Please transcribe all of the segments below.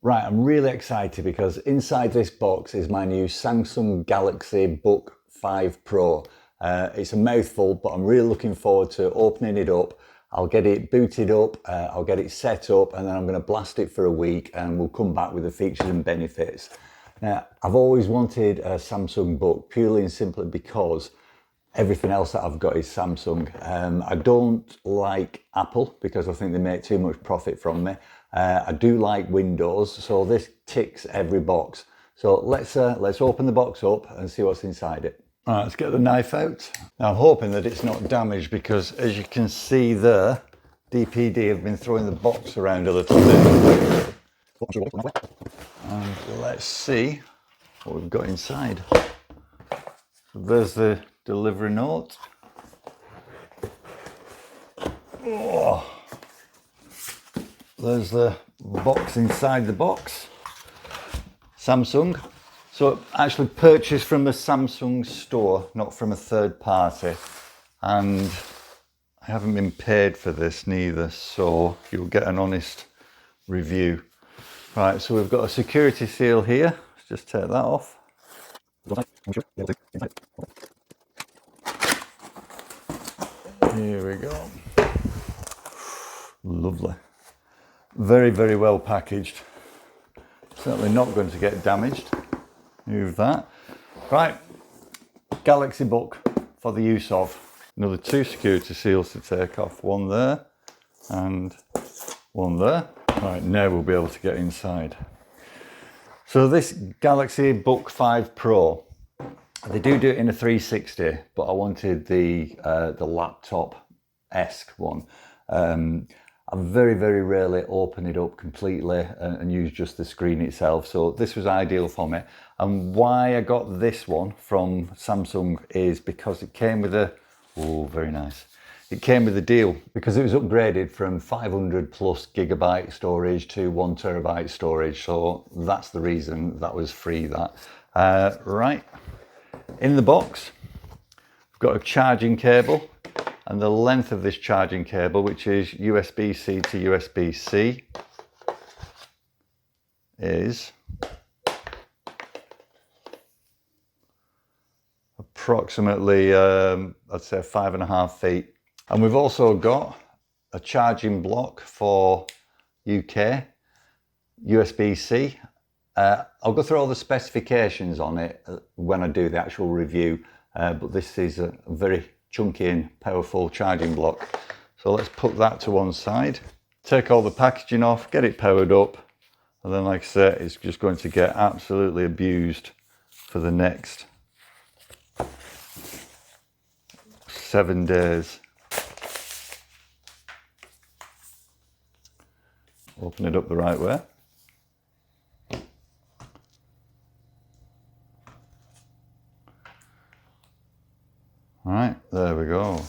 Right, I'm really excited because inside this box is my new Samsung Galaxy Book 5 Pro. It's a mouthful, but I'm really looking forward to opening it up. I'll get it booted up, I'll get it set up, and then I'm going to blast it for a week and we'll come back with the features and benefits. Now, I've always wanted a Samsung Book purely and simply because everything else that I've got is Samsung. I don't like Apple because I think they make too much profit from me. I do like Windows, so this ticks every box. So let's open the box up and see what's inside it. All right, let's get the knife out. Now I'm hoping that it's not damaged because, as you can see there, DPD have been throwing the box around a little bit. And let's see what we've got inside. So there's the delivery note. Oh. There's the box inside the box. Samsung. So actually purchased from the Samsung store, not from a third party. And I haven't been paid for this neither, so you'll get an honest review. Right, so we've got a security seal here. Let's just take that off. Here we go. Lovely. Very, very well packaged. Certainly not going to get damaged. Move that. Right, Galaxy Book for the use of. Another 2 security seals to take off. One there and one there. Right, now we'll be able to get inside. So this Galaxy Book 5 Pro, they do it in a 360, but I wanted the laptop-esque one. I very, very rarely open it up completely and use just the screen itself. So this was ideal for me. And why I got this one from Samsung is because it came with a, oh, very nice. It came with a deal because it was upgraded from 500 plus gigabyte storage to 1 terabyte storage. So that's the reason that was free, that. Right, in the box, we've got a charging cable. And the length of this charging cable, which is USB-C to USB-C, is approximately, I'd say 5.5 feet. And we've also got a charging block for UK, USB-C. I'll go through all the specifications on it when I do the actual review, but this is a very chunky and powerful charging block. So let's put that to one side, take all the packaging off, get it powered up, and then, like I said, it's just going to get absolutely abused for the next 7 days. Open it up the right way. All right, there we go.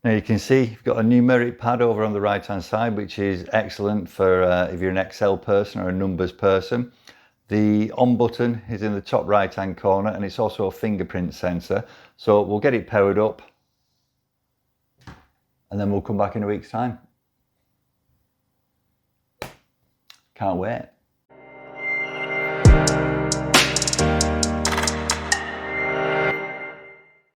Now you can see you've got a numeric pad over on the right hand side, which is excellent for if you're an Excel person or a numbers person. The on button is in the top right hand corner, and it's also a fingerprint sensor. So we'll get it powered up and then we'll come back in a week's time. Can't wait.